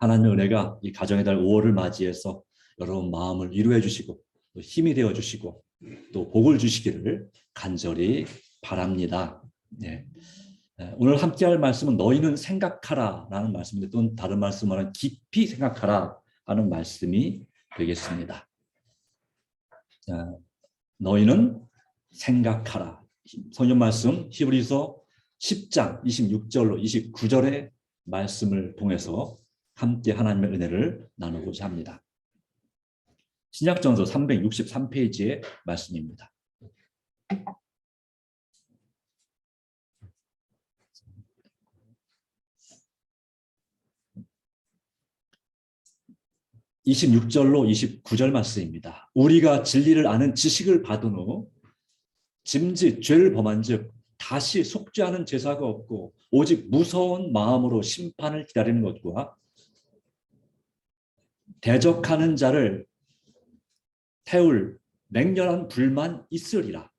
하나님의 은혜가 이 가정의 달 5월을 맞이해서 여러분 마음을 위로해 주시고 또 힘이 되어 주시고 또 복을 주시기를 간절히 바랍니다. 네. 오늘 함께할 말씀은 너희는 생각하라라는 말씀인데 또 다른 말씀은 깊이 생각하라 하는 말씀이 되겠습니다. 너희는 생각하라. 성경 말씀 히브리서 10장 26절로 29절의 말씀을 통해서 함께 하나님의 은혜를 나누고자 합니다. 신약전서 363페이지의 말씀입니다. (26절로 29절) 말씀입니다. 우리가 진리를 아는 지식을 받은 후 짐짓 죄를 범한 즉 다시 속죄하는 제사가 없고 오직 무서운 마음으로 심판을 기다리는 것과 대적하는 자를 태울 맹렬한 불만 있으리라.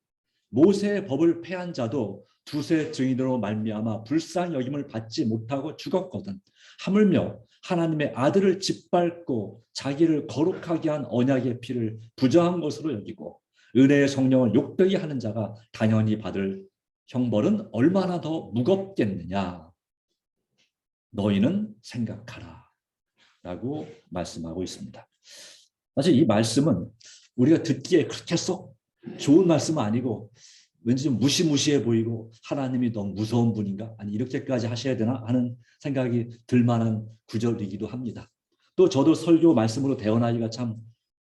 모세의 법을 폐한 자도 두세 증인으로 말미암아 불쌍히 여김을 받지 못하고 죽었거든. 하물며 하나님의 아들을 짓밟고 자기를 거룩하게 한 언약의 피를 부정한 것으로 여기고 은혜의 성령을 욕되게 하는 자가 당연히 받을 형벌은 얼마나 더 무겁겠느냐. 너희는 생각하라 라고 말씀하고 있습니다. 사실 이 말씀은 우리가 듣기에 그렇게 썩 좋은 말씀은 아니고 왠지 좀 무시무시해 보이고 하나님이 너무 무서운 분인가? 아니 이렇게까지 하셔야 되나? 하는 생각이 들만한 구절이기도 합니다. 또 저도 설교 말씀으로 대언하기가 참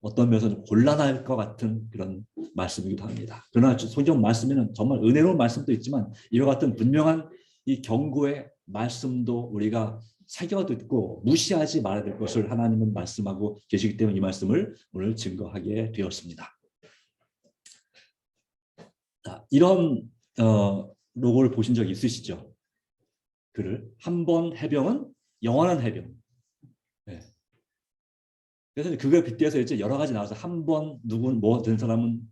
어떤 면에서 곤란할 것 같은 그런 말씀이기도 합니다. 그러나 성경 말씀에는 정말 은혜로운 말씀도 있지만 이와 같은 분명한 이 경고의 말씀도 우리가 새겨 듣고 무시하지 말아야 될 것을 하나님은 말씀하고 계시기 때문에 이 말씀을 오늘 증거하게 되었습니다. 이런 로고를 보신 적 있으시죠? 글을 한 번 해병은 영원한 해병. 네. 그래서 그거에 빗대서 이제 여러 가지 나와서 한 번 누군 뭐 된 사람은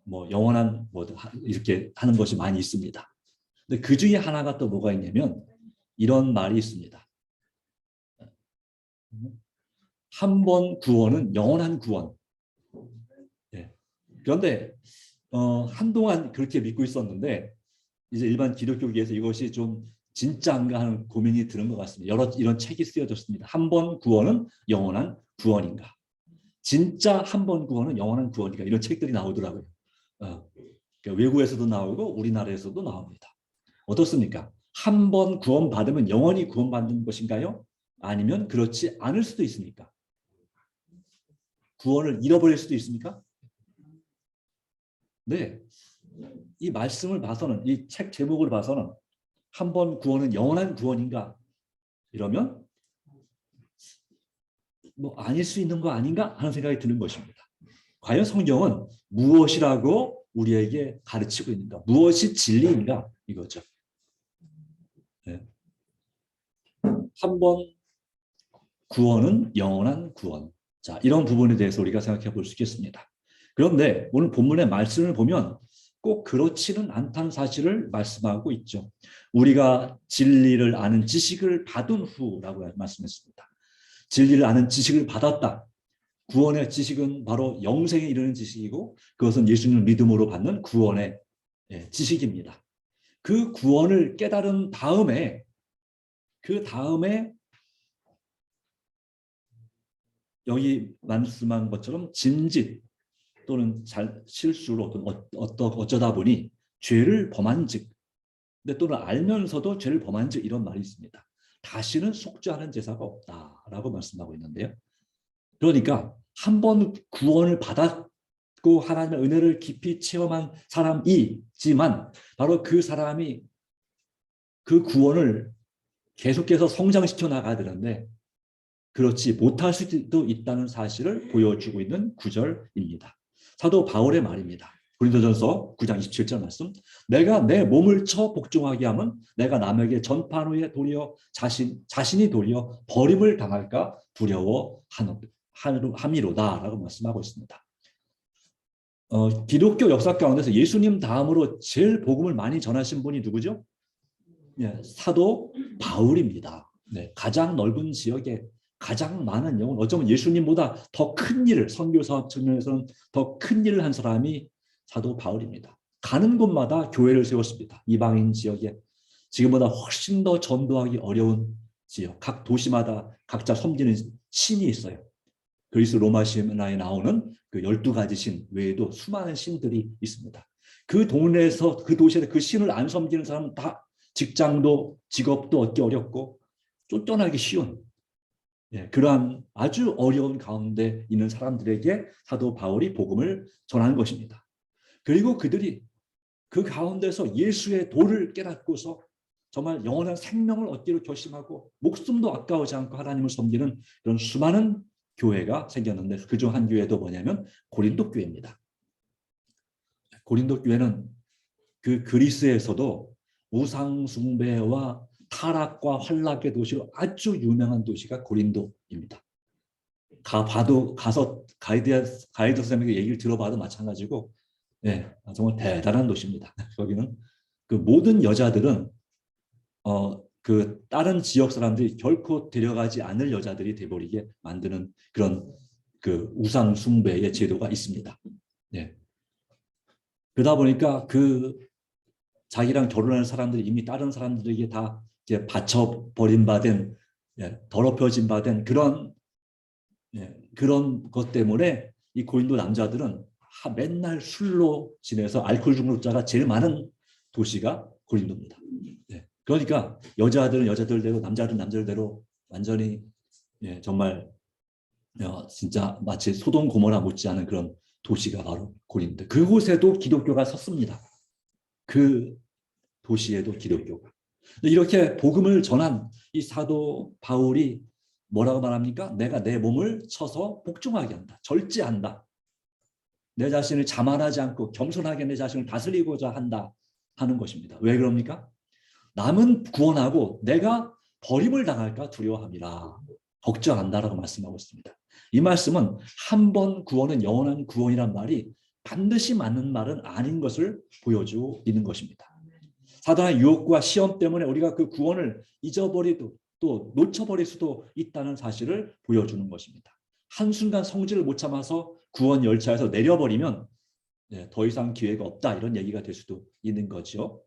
뭐 영원한 뭐 이렇게 하는 것이 많이 있습니다. 근데 그 중에 하나가 또 뭐가 있냐면 이런 말이 있습니다. 한 번 구원은 영원한 구원. 네. 그런데 한동안 그렇게 믿고 있었는데 이제 일반 기독교계에서 이것이 좀 진짜인가 하는 고민이 드는 것 같습니다. 여러 이런 책이 쓰여졌습니다. 한 번 구원은 영원한 구원인가? 진짜 한 번 구원은 영원한 구원인가? 이런 책들이 나오더라고요. 그러니까 외국에서도 나오고 우리나라에서도 나옵니다. 어떻습니까? 한 번 구원받으면 영원히 구원받는 것인가요? 아니면 그렇지 않을 수도 있습니까? 구원을 잃어버릴 수도 있습니까? 네. 이 말씀을 봐서는 이 책 제목을 봐서는 한 번 구원은 영원한 구원인가? 이러면 뭐 아닐 수 있는 거 아닌가 하는 생각이 드는 것입니다. 과연 성경은 무엇이라고 우리에게 가르치고 있는가? 무엇이 진리인가? 이거죠. 네. 한 번 구원은 영원한 구원. 자, 이런 부분에 대해서 우리가 생각해 볼 수 있겠습니다. 그런데 오늘 본문의 말씀을 보면 꼭 그렇지는 않다는 사실을 말씀하고 있죠. 우리가 진리를 아는 지식을 받은 후라고 말씀했습니다. 진리를 아는 지식을 받았다. 구원의 지식은 바로 영생에 이르는 지식이고 그것은 예수님을 믿음으로 받는 구원의 지식입니다. 그 구원을 깨달은 다음에 그 다음에 여기 말씀한 것처럼 짐짓 또는 실수로 어쩌다 보니 죄를 범한 즉 근데 또는 알면서도 죄를 범한 즉 이런 말이 있습니다. 다시는 속죄하는 제사가 없다라고 말씀하고 있는데요. 그러니까 한 번 구원을 받았고 하나님의 은혜를 깊이 체험한 사람이지만 바로 그 사람이 그 구원을 계속해서 성장시켜 나가야 되는데 그렇지 못할 수도 있다는 사실을 보여주고 있는 구절입니다. 사도 바울의 말입니다. 고린도전서 9장 27절 말씀. 내가 내 몸을 처 복종하게 하면 내가 남에게 전파한 후에 도리어 자신이 도리어 버림을 당할까 두려워함이로다라고 말씀하고 있습니다. 기독교 역사 가운데서 예수님 다음으로 제일 복음을 많이 전하신 분이 누구죠? 사도 바울입니다. 네, 가장 넓은 지역에 가장 많은 영혼, 어쩌면 예수님보다 더 큰 일을, 선교 사업 측면에서는 더 큰 일을 한 사람이 사도 바울입니다. 가는 곳마다 교회를 세웠습니다. 이방인 지역에 지금보다 훨씬 더 전도하기 어려운 지역, 각 도시마다 각자 섬기는 신이 있어요. 그리스 로마 신화에 나오는 그 12가지 신 외에도 수많은 신들이 있습니다. 그 동네에서, 그 도시에서 그 신을 안 섬기는 사람은 다 직장도 직업도 얻기 어렵고 쫓겨나기 쉬운, 그러한 아주 어려운 가운데 있는 사람들에게 사도 바울이 복음을 전한 것입니다. 그리고 그들이 그 가운데서 예수의 도를 깨닫고서 정말 영원한 생명을 얻기로 결심하고 목숨도 아까워지 않고 하나님을 섬기는 그런 수많은 교회가 생겼는데, 그중 한 교회도 뭐냐면 고린도 교회입니다. 고린도 교회는 그 그리스에서도 우상 숭배와 타락과 환락의 도시로 아주 유명한 도시가 고린도입니다. 가서 가이드 선생님에게 얘기를 들어봐도 마찬가지고, 정말 대단한 도시입니다. 거기는 그 모든 여자들은 그 다른 지역 사람들이 결코 데려가지 않을 여자들이 돼버리게 만드는 그런 그 우상 숭배의 제도가 있습니다. 그러다 보니까 그 자기랑 결혼하는 사람들이 이미 다른 사람들에게 다 이제 바쳐버린 바된, 더럽혀진 바된 그런 것 때문에 이 고린도 남자들은 맨날 술로 지내서 알코올 중독자가 제일 많은 도시가 고린도입니다. 그러니까 여자들은 여자들대로, 남자들은 남자들대로 완전히 정말 진짜 마치 소돔 고모라 못지않은 그런 도시가 바로 고린도. 그곳에도 기독교가 섰습니다. 그 도시에도 기독교가. 이렇게 복음을 전한 이 사도 바울이 뭐라고 말합니까? 내가 내 몸을 쳐서 복종하게 한다. 절제한다. 내 자신을 자만하지 않고 겸손하게 내 자신을 다스리고자 한다 하는 것입니다. 왜 그럽니까? 남은 구원하고 내가 버림을 당할까 두려워함이라 걱정한다라고 말씀하고 있습니다. 이 말씀은 한 번 구원은 영원한 구원이란 말이 반드시 맞는 말은 아닌 것을 보여주고 있는 것입니다. 사단의 유혹과 시험 때문에 우리가 그 구원을 잊어버리도 또 놓쳐버릴 수도 있다는 사실을 보여주는 것입니다. 한순간 성질을 못 참아서 구원 열차에서 내려버리면 더 이상 기회가 없다, 이런 얘기가 될 수도 있는 거죠.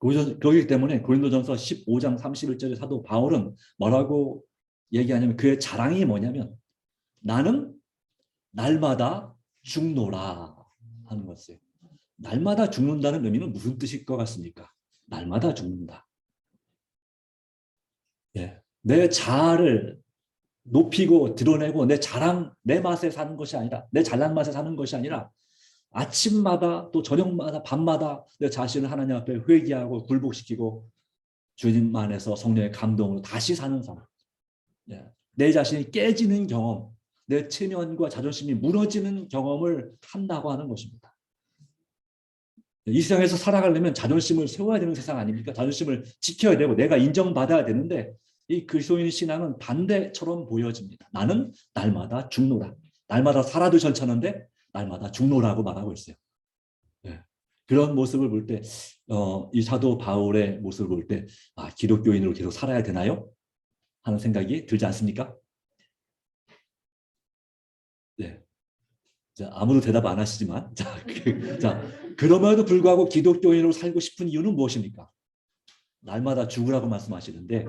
그렇기 때문에 고린도전서 15장 31절에 사도 바울은 뭐라고 얘기하냐면, 그의 자랑이 뭐냐면 나는 날마다 죽노라 하는 것이에요. 날마다 죽는다는 의미는 무슨 뜻일 것 같습니까? 날마다 죽는다. 내 자아를 높이고 드러내고 내 자랑, 내 맛에 사는 것이 아니라, 내 잘난 맛에 사는 것이 아니라 아침마다 또 저녁마다 밤마다 내 자신을 하나님 앞에 회개하고 굴복시키고 주님 안에서 성령의 감동으로 다시 사는 사람. 내 자신이 깨지는 경험, 내 체면과 자존심이 무너지는 경험을 한다고 하는 것입니다. 이 세상에서 살아가려면 자존심을 세워야 되는 세상 아닙니까? 자존심을 지켜야 되고 내가 인정받아야 되는데, 이 그리스도인 신앙은 반대처럼 보여집니다. 나는 날마다 죽노라. 날마다 살아도 괜찮은데 날마다 죽노라고 말하고 있어요. 그런 모습을 볼 때, 이 사도 바울의 모습을 볼 때, 기독교인으로 계속 살아야 되나요? 하는 생각이 들지 않습니까? 자, 아무도 대답 안 하시지만, 그럼에도 불구하고 기독교인으로 살고 싶은 이유는 무엇입니까? 날마다 죽으라고 말씀하시는데,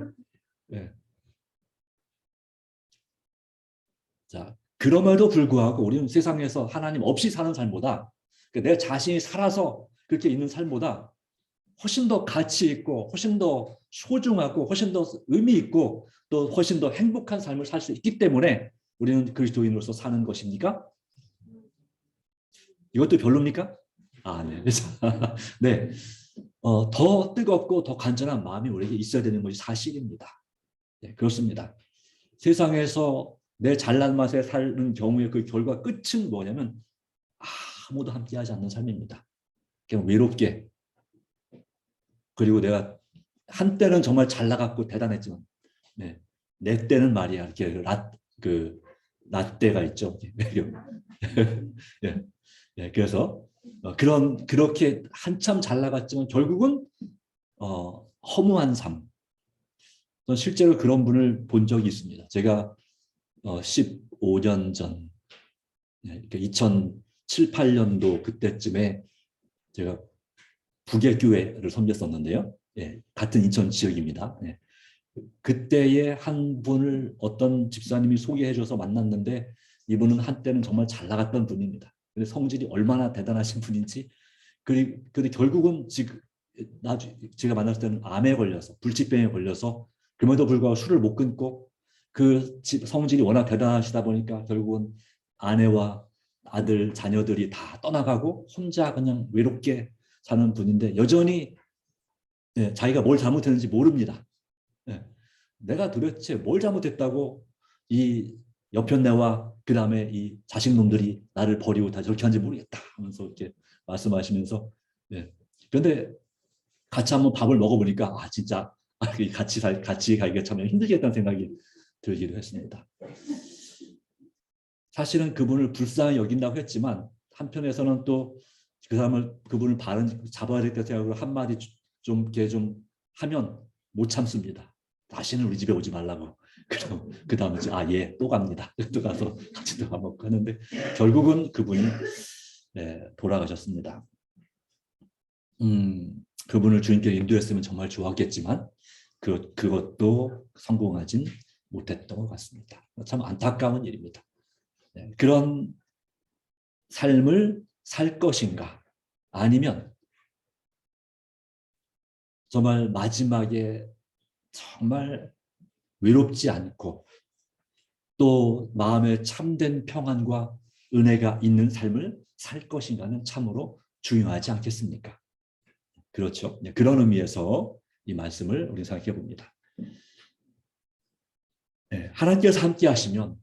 자, 그럼에도 불구하고 우리는 세상에서 하나님 없이 사는 삶보다, 내 자신이 살아서 그렇게 있는 삶보다 훨씬 더 가치 있고, 훨씬 더 소중하고, 훨씬 더 의미 있고, 또 훨씬 더 행복한 삶을 살 수 있기 때문에 우리는 그리스도인으로서 사는 것입니까? 이것도 별로입니까? 네. 네. 더 뜨겁고 더 간절한 마음이 우리에게 있어야 되는 것이 사실입니다. 그렇습니다. 세상에서 내 잘난 맛에 사는 경우에 그 결과 끝은 뭐냐면 아무도 함께하지 않는 삶입니다. 그냥 외롭게. 그리고 내가 한때는 정말 잘 나갔고 대단했지만, 내 때는 말이야, 이렇게 라떼가 있죠. 그래서 그렇게 한참 잘 나갔지만 결국은 허무한 삶, 저는 실제로 그런 분을 본 적이 있습니다. 제가 15년 전, 2007, 8년도 그때쯤에 제가 북의 교회를 섬겼었는데요. 예, 같은 인천 지역입니다. 예. 그때의 한 분을 어떤 집사님이 소개해줘서 만났는데 이분은 한때는 정말 잘 나갔던 분입니다. 근데 성질이 얼마나 대단하신 분인지 근데 결국은 지금 제가 만났을 때는 암에 걸려서 불치병에 걸려서 그럼에도 불구하고 술을 못 끊고 그 성질이 워낙 대단하시다 보니까 결국은 아내와 아들 자녀들이 다 떠나가고 혼자 그냥 외롭게 사는 분인데 여전히 예, 자기가 뭘 잘못했는지 모릅니다. 예, 내가 도대체 뭘 잘못했다고 이 여편네와 그 다음에 이 자식놈들이 나를 버리고 다 저렇게 한지 모르겠다 하면서 이렇게 말씀하시면서 예. 그런데 같이 한번 밥을 먹어보니까 아 진짜 같이 가기가 참 힘들겠다는 생각이 들기도 했습니다. 사실은 그분을 불쌍히 여긴다고 했지만 한편에서는 또 그분을 바른 잡아야 될 생각으로 한마디 좀 이렇게 좀 하면 못 참습니다. 다시는 우리 집에 오지 말라고. 그럼 그 다음에 예, 또 갑니다. 또 가서 같이 또 밥 먹고 하는데 결국은 그분이 돌아가셨습니다. 그분을 주님께 인도했으면 정말 좋았겠지만 그것도 성공하진 못했던 것 같습니다. 참 안타까운 일입니다. 그런 삶을 살 것인가 아니면 정말 마지막에 정말 외롭지 않고 또 마음에 참된 평안과 은혜가 있는 삶을 살 것인가는 참으로 중요하지 않겠습니까? 그렇죠. 그런 의미에서 이 말씀을 우리 생각해 봅니다. 하나님께서 함께 하시면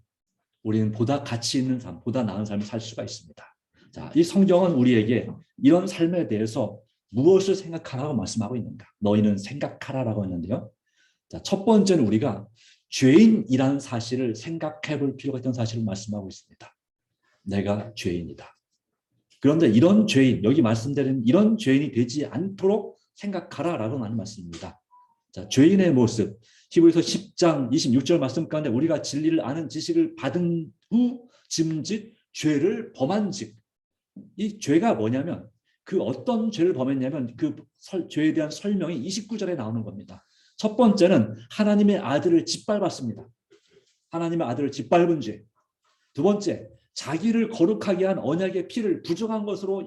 우리는 보다 가치 있는 삶, 보다 나은 삶을 살 수가 있습니다. 자, 이 성경은 우리에게 이런 삶에 대해서 무엇을 생각하라고 말씀하고 있는가? 너희는 생각하라라고 했는데요. 자, 첫 번째는 우리가 죄인이라는 사실을 생각해 볼 필요가 있다는 사실을 말씀하고 있습니다. 내가 죄인이다. 그런데 이런 죄인, 여기 말씀드린 이런 죄인이 되지 않도록 생각하라라고 하는 말씀입니다. 자, 죄인의 모습, 히브리서 10장 26절 말씀 가운데 우리가 진리를 아는 지식을 받은 후 짐짓 죄를 범한즉, 이 죄가 뭐냐면 그 어떤 죄를 범했냐면 그 죄에 대한 설명이 29절에 나오는 겁니다. 첫 번째는 하나님의 아들을 짓밟았습니다. 하나님의 아들을 짓밟은 죄. 두 번째, 자기를 거룩하게 한 언약의 피를 부정한 것으로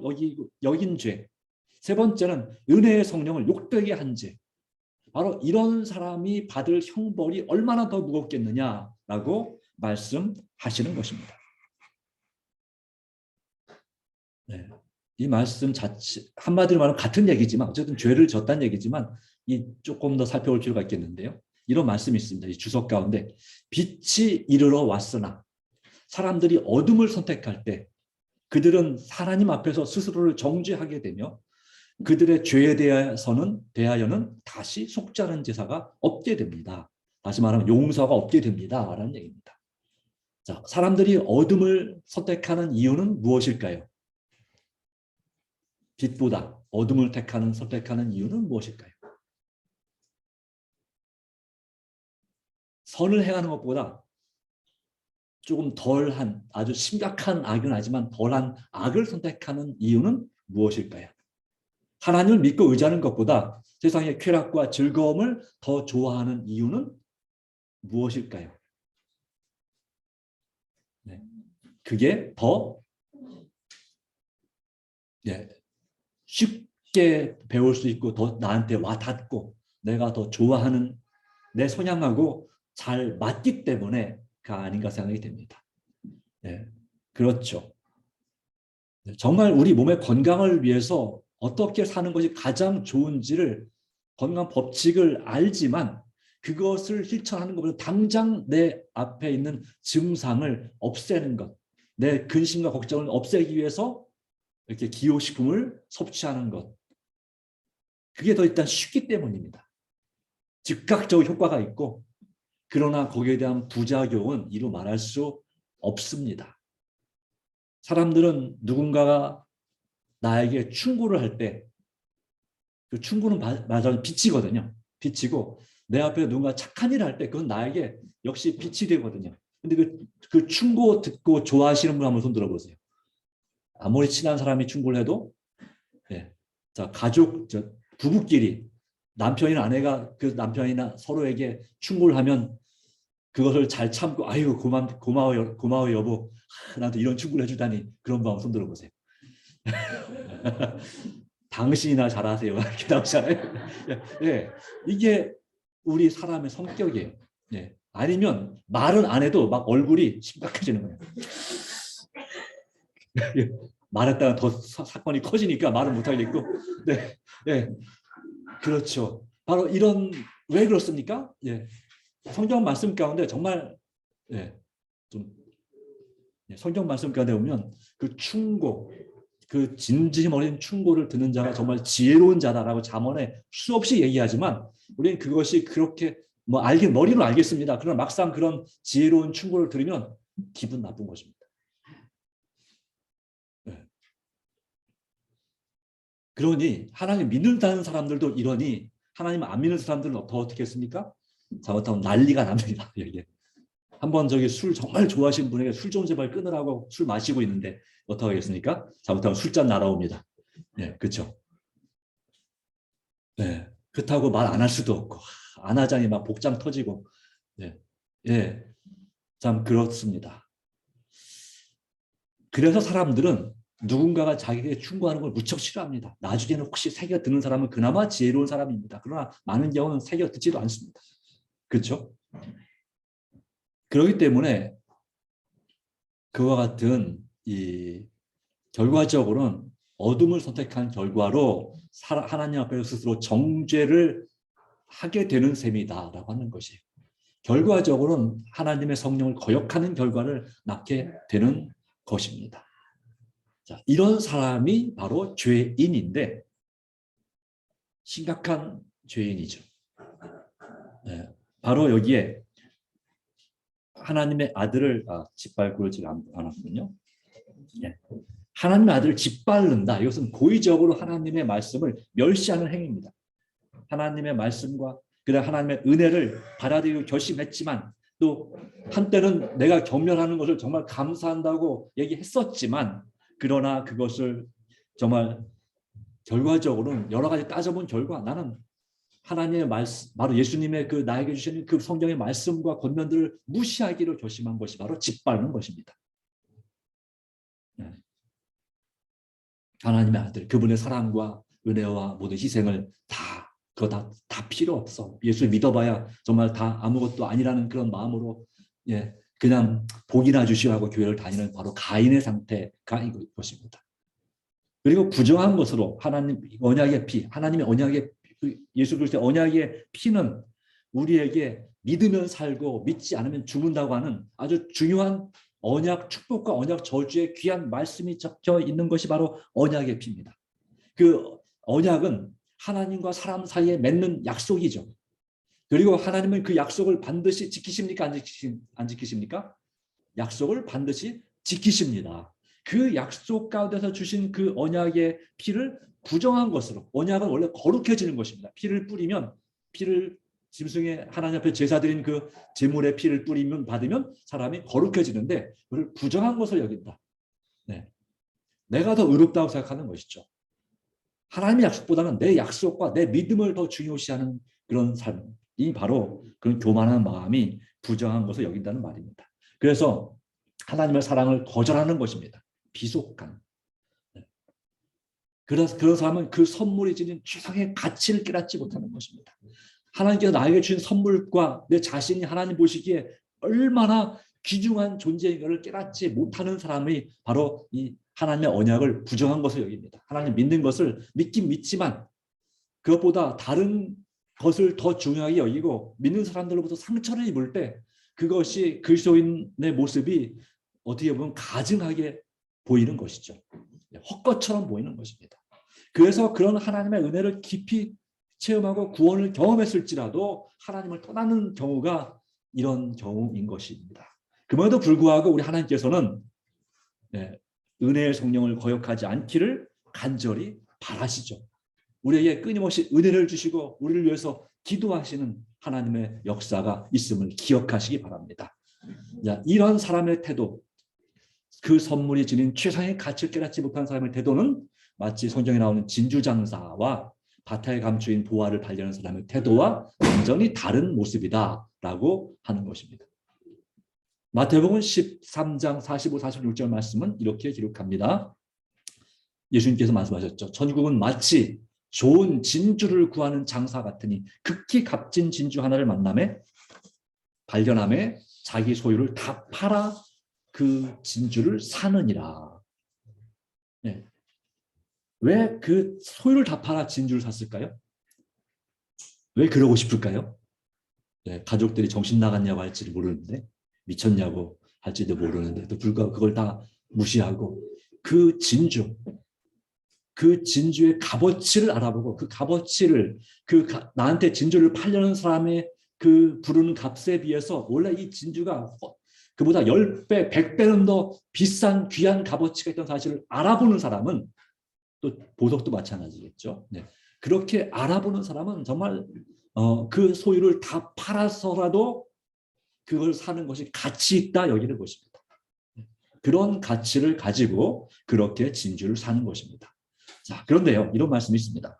여긴 죄. 세 번째는 은혜의 성령을 욕되게 한 죄. 바로 이런 사람이 받을 형벌이 얼마나 더 무겁겠느냐라고 말씀하시는 것입니다. 네. 이 말씀 자체 한마디로 말하면 같은 얘기지만 어쨌든 죄를 졌다는 얘기지만 이 조금 더 살펴볼 필요가 있겠는데요. 이런 말씀이 있습니다. 이 주석 가운데 빛이 이르러 왔으나 사람들이 어둠을 선택할 때 그들은 하나님 앞에서 스스로를 정죄하게 되며 그들의 죄에 대하여는 다시 속죄하는 제사가 없게 됩니다. 다시 말하면 용서가 없게 됩니다. 라는 얘기입니다. 자, 사람들이 어둠을 선택하는 이유는 무엇일까요? 빛보다 어둠을 선택하는 이유는 무엇일까요? 선을 행하는 것보다 조금 덜한 아주 심각한 악은 아니지만 덜한 악을 선택하는 이유는 무엇일까요? 하나님을 믿고 의지하는 것보다 세상의 쾌락과 즐거움을 더 좋아하는 이유는 무엇일까요? 네. 그게 더 쉽게 배울 수 있고 더 나한테 와닿고 내가 더 좋아하는 내 성향하고 잘 맞기 때문에가 아닌가 생각이 됩니다. 네. 그렇죠. 정말 우리 몸의 건강을 위해서 어떻게 사는 것이 가장 좋은지를 건강 법칙을 알지만 그것을 실천하는 것보다 당장 내 앞에 있는 증상을 없애는 것, 내 근심과 걱정을 없애기 위해서 이렇게 기호식품을 섭취하는 것, 그게 더 일단 쉽기 때문입니다. 즉각적 효과가 있고 그러나 거기에 대한 부작용은 이루 말할 수 없습니다. 사람들은 누군가가 나에게 충고를 할 때 그 충고는 맞아 빛이거든요. 빛이고 내 앞에 누군가 착한 일을 할 때 그건 나에게 역시 빛이 되거든요. 근데 그 충고 듣고 좋아하시는 분 한번 손 들어보세요. 아무리 친한 사람이 충고를 해도, 예. 자, 가족, 부부끼리 남편이나 아내가 그 남편이나 서로에게 충고를 하면 그것을 잘 참고, 아유, 고마워 여보. 나도 이런 충고를 해주다니. 그런 분 한번 손 들어보세요. 당신이나 잘하세요. 이렇게 나오잖아요. 예, 이게 우리 사람의 성격이에요. 예. 아니면 말은 안 해도 막 얼굴이 심각해지는 거예요. 말했다가 더 사건이 커지니까 말을 못 하겠고. 네, 예, 그렇죠. 바로 이런, 왜 그렇습니까? 예, 성경 말씀 가운데 정말, 예, 좀, 성경 말씀 가운데 보면 그 충고, 그 진심 어린 충고를 듣는 자가 정말 지혜로운 자다라고 잠언에 수없이 얘기하지만, 우리는 그것이 그렇게 뭐 머리로 알겠습니다. 그러나 막상 그런 지혜로운 충고를 들으면 기분 나쁜 것입니다. 네. 그러니 하나님 믿는다는 사람들도 이러니 하나님 안 믿는 사람들은 더 어떻게 했습니까? 잘못하면 난리가 납니다. 여기에. 한번 저기 술 정말 좋아하시는 분에게 술 좀 제발 끊으라고 술 마시고 있는데 어떻게 하겠습니까? 잘못하면 술잔 날아옵니다. 네, 그렇죠. 네, 그렇다고 말 안 할 수도 없고, 안 하자니 막 복장 터지고. 네, 예, 참 그렇습니다. 그래서 사람들은 누군가가 자기에게 충고하는 걸 무척 싫어합니다. 나중에는 혹시 새겨 듣는 사람은 그나마 지혜로운 사람입니다. 그러나 많은 경우는 새겨 듣지도 않습니다. 그렇죠? 그렇기 때문에 그와 같은 이 결과적으로는 어둠을 선택한 결과로 하나님 앞에서 스스로 정죄를 하게 되는 셈이다라고 하는 것이에요. 결과적으로는 하나님의 성령을 거역하는 결과를 낳게 되는 것입니다. 자, 이런 사람이 바로 죄인인데 심각한 죄인이죠. 네, 바로 여기에 하나님의 아들을 짓밟고 않았군요. 네. 하나님의 아들을 짓밟는다. 이것은 고의적으로 하나님의 말씀을 멸시하는 행위입니다. 하나님의 말씀과 그다음 하나님의 은혜를 받아들이고 결심했지만, 또 한때는 내가 경멸하는 것을 정말 감사한다고 얘기했었지만, 그러나 그것을 정말 결과적으로는 여러 가지 따져본 결과 나는 하나님의 말씀, 바로 예수님의 그 나에게 주시는 그 성경의 말씀과 권면들을 무시하기로 결심한 것이 바로 짓밟는 것입니다. 하나님의 아들, 그분의 사랑과 은혜와 모든 희생을 다 필요 없어. 예수 믿어봐야 정말 다 아무것도 아니라는 그런 마음으로, 예, 그냥 복이나 주시하고 교회를 다니는 바로 가인의 상태가 이것입니다. 그리고 부정한 것으로 하나님 언약의 피, 하나님의 언약의 예수 그리스도의 언약의 피는 우리에게 믿으면 살고 믿지 않으면 죽는다고 하는 아주 중요한 언약 축복과 언약 저주의 귀한 말씀이 적혀 있는 것이 바로 언약의 피입니다. 그 언약은 하나님과 사람 사이에 맺는 약속이죠. 그리고 하나님은 그 약속을 반드시 지키십니까? 안 지키십니까? 약속을 반드시 지키십니다. 그 약속 가운데서 주신 그 언약의 피를 부정한 것으로, 언약은 원래 거룩해지는 것입니다. 피를 뿌리면, 피를 짐승의 하나님 앞에 제사 드린 그 제물의 피를 뿌리면 받으면 사람이 거룩해지는데, 그걸 부정한 것을 여긴다. 네. 내가 더 의롭다고 생각하는 것이죠. 하나님의 약속보다는 내 약속과 내 믿음을 더 중요시하는 그런 삶이 바로 그런 교만한 마음이 부정한 것을 여긴다는 말입니다. 그래서 하나님의 사랑을 거절하는 것입니다. 비속한. 그런 사람은 그 선물이 지닌 최상의 가치를 깨닫지 못하는 것입니다. 하나님께서 나에게 주신 선물과 내 자신이 하나님 보시기에 얼마나 귀중한 존재인가를 깨닫지 못하는 사람이 바로 이 하나님의 언약을 부정한 것을 여깁니다. 하나님 믿는 것을 믿긴 믿지만 그것보다 다른 것을 더 중요하게 여기고 믿는 사람들로부터 상처를 입을 때 그것이 그리스도인의 모습이 어떻게 보면 가증하게 보이는 것이죠. 헛것처럼 보이는 것입니다. 그래서 그런 하나님의 은혜를 깊이 체험하고 구원을 경험했을지라도 하나님을 떠나는 경우가 이런 경우인 것입니다. 그럼에도 불구하고 우리 하나님께서는 은혜의 성령을 거역하지 않기를 간절히 바라시죠. 우리에게 끊임없이 은혜를 주시고 우리를 위해서 기도하시는 하나님의 역사가 있음을 기억하시기 바랍니다. 자, 이런 사람의 태도, 그 선물이 지닌 최상의 가치를 깨닫지 못한 사람의 태도는 마치 성경에 나오는 진주장사와 바타에 감추인 보화를 발견하는 사람의 태도와 완전히 다른 모습이다라고 하는 것입니다. 마태복음 13장 45, 46절 말씀은 이렇게 기록합니다. 예수님께서 말씀하셨죠. 천국은 마치 좋은 진주를 구하는 장사 같으니 극히 값진 진주 하나를 발견함에 자기 소유를 다 팔아 그 진주를 사느니라. 네. 왜 그 소유를 다 팔아 진주를 샀을까요? 왜 그러고 싶을까요? 네, 가족들이 정신 나갔냐고 할지도 모르는데, 미쳤냐고 할지도 모르는데 또 불구하고 그걸 다 무시하고 그 진주의 값어치를 알아보고 그 값어치를 나한테 진주를 팔려는 사람의 그 부르는 값에 비해서 원래 이 진주가 그보다 10배, 100배는 더 비싼 귀한 값어치가 있다는 사실을 알아보는 사람은, 또 보석도 마찬가지겠죠. 네. 그렇게 알아보는 사람은 정말 그 소유를 다 팔아서라도 그걸 사는 것이 가치 있다 여기는 것입니다. 그런 가치를 가지고 그렇게 진주를 사는 것입니다. 자, 그런데요, 이런 말씀이 있습니다.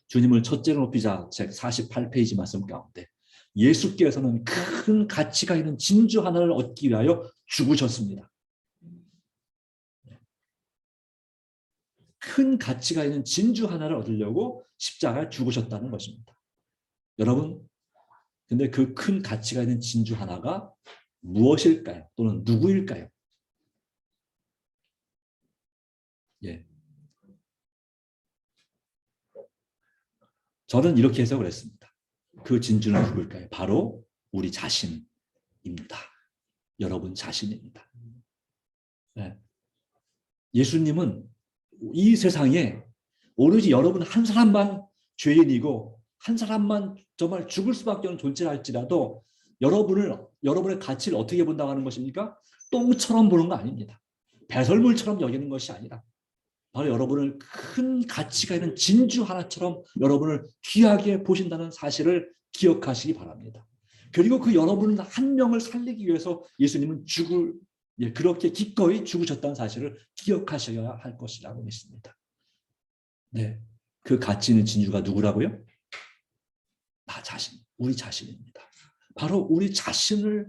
주님을 첫째로 높이자 책 48페이지 말씀 가운데 예수께서는 큰 가치가 있는 진주 하나를 얻기 위하여 죽으셨습니다. 큰 가치가 있는 진주 하나를 얻으려고 십자가에 죽으셨다는 것입니다. 여러분, 근데 그 큰 가치가 있는 진주 하나가 무엇일까요? 또는 누구일까요? 예. 저는 이렇게 해석을 했습니다. 그 진주는 누구일까요? 바로 우리 자신입니다. 여러분 자신입니다. 네. 예수님은 이 세상에 오로지 여러분 한 사람만 죄인이고 한 사람만 정말 죽을 수밖에 없는 존재랄지라도 여러분의 가치를 어떻게 본다고 하는 것입니까? 똥처럼 보는 거 아닙니다. 배설물처럼 여기는 것이 아니라 바로 여러분을 큰 가치가 있는 진주 하나처럼 여러분을 귀하게 보신다는 사실을 기억하시기 바랍니다. 그리고 그 여러분 한 명을 살리기 위해서 예수님은 그렇게 기꺼이 죽으셨다는 사실을 기억하셔야 할 것이라고 믿습니다. 네, 그 가치 있는 진주가 누구라고요? 우리 자신입니다. 바로 우리 자신의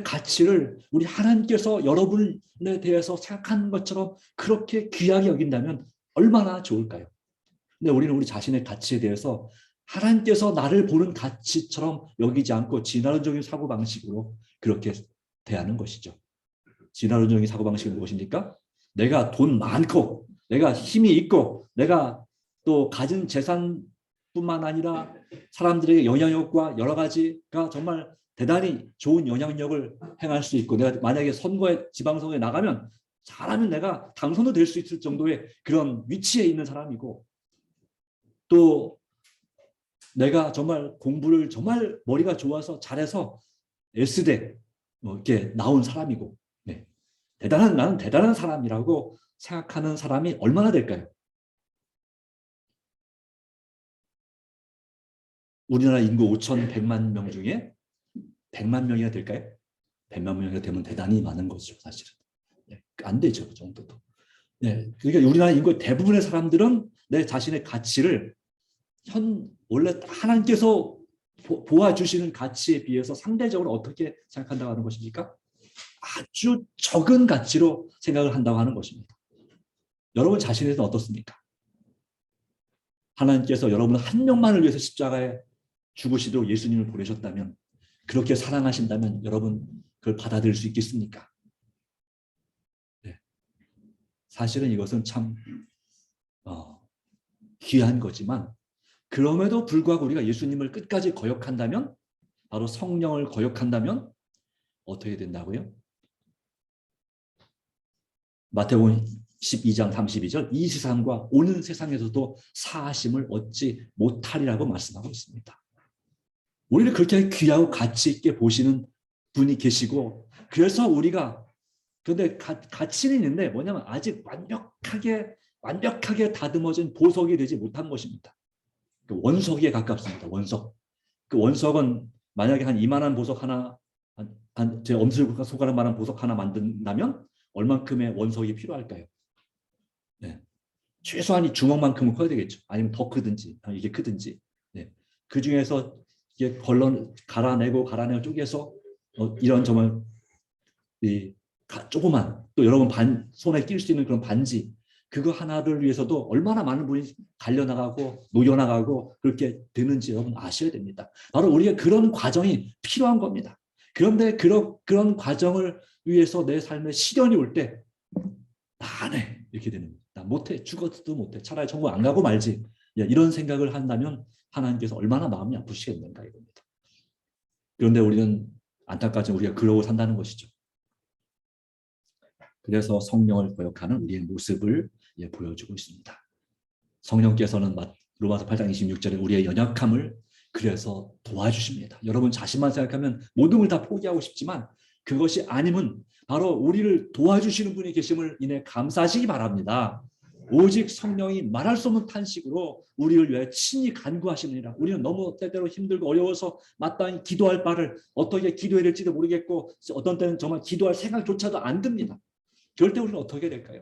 가치를 우리 하나님께서 여러분에 대해서 생각하는 것처럼 그렇게 귀하게 여긴다면 얼마나 좋을까요? 근데 우리는 우리 자신의 가치에 대해서 하나님께서 나를 보는 가치처럼 여기지 않고 진화론적인 사고방식으로 그렇게 대하는 것이죠. 진화론적인 사고방식은 무엇입니까? 내가 돈 많고 내가 힘이 있고 내가 또 가진 재산뿐만 아니라 사람들에게 영향력과 여러 가지가 정말 대단히 좋은 영향력을 행할 수 있고 내가 만약에 지방선거에 나가면 잘하면 내가 당선도 될 수 있을 정도의 그런 위치에 있는 사람이고 또 내가 정말 공부를 정말 머리가 좋아서 잘해서 S대 이렇게 나온 사람이고 네. 나는 대단한 사람이라고 생각하는 사람이 얼마나 될까요? 우리나라 인구 5,100만 명 중에 100만 명이나 될까요? 100만 명이 되면 대단히 많은 거죠, 사실은. 네, 안 되죠, 그 정도도. 네, 그러니까 우리나라 인구 대부분의 사람들은 내 자신의 가치를 원래 하나님께서 보아주시는 가치에 비해서 상대적으로 어떻게 생각한다고 하는 것입니까? 아주 적은 가치로 생각을 한다고 하는 것입니다. 여러분 자신에 대해서는 어떻습니까? 하나님께서 여러분 한 명만을 위해서 십자가에 죽으시도록 예수님을 보내셨다면 그렇게 사랑하신다면 여러분 그걸 받아들일 수 있겠습니까? 네. 사실은 이것은 참 귀한 거지만 그럼에도 불구하고 우리가 예수님을 끝까지 거역한다면 바로 성령을 거역한다면 어떻게 된다고요? 마태복음 12장 32절 이 세상과 오는 세상에서도 사하심을 얻지 못하리라고 말씀하고 있습니다. 우리를 그렇게 귀하고 가치 있게 보시는 분이 계시고 그래서 우리가 그런데 가치는 있는데 뭐냐면 아직 완벽하게 다듬어진 보석이 되지 못한 것입니다. 그 원석에 가깝습니다. 원석. 그 원석은 만약에 한 이만한 보석 하나, 제 엄지손가락만한 보석 하나 만든다면 얼만큼의 원석이 필요할까요? 네. 최소한 이 주먹만큼은 커야 되겠죠. 아니면 더 크든지, 이게 크든지. 네. 그 중에서 이게 갈아내고 쪼개서 이런 정말 이 조그만, 또 여러분 손에 낄 수 있는 그런 반지, 그거 하나를 위해서도 얼마나 많은 분이 갈려나가고 녹여나가고 그렇게 되는지 여러분 아셔야 됩니다. 바로 우리가 그런 과정이 필요한 겁니다. 그런데 그런 과정을 위해서 내 삶에 시련이 올 때 나 안 해, 이렇게 되는 거예요. 나 못해, 죽어도 못해, 차라리 천국 안 가고 말지, 이런 생각을 한다면 하나님께서 얼마나 마음이 아프시겠는가 이겁니다. 그런데 우리는 안타깝지만 우리가 그러고 산다는 것이죠. 그래서 성령을 거역하는 우리의 모습을 보여주고 있습니다. 성령께서는 로마서 8장 26절에 우리의 연약함을 그래서 도와주십니다. 여러분 자신만 생각하면 모든 걸 다 포기하고 싶지만 그것이 아니면 바로 우리를 도와주시는 분이 계심을 인해 감사하시기 바랍니다. 오직 성령이 말할 수 없는 탄식으로 우리를 위해 친히 간구하시느니라. 우리는 너무 때때로 힘들고 어려워서 마땅히 기도할 바를 어떻게 기도해야 될지도 모르겠고 어떤 때는 정말 기도할 생각조차도 안 듭니다. 그럴 때 우리는 어떻게 될까요?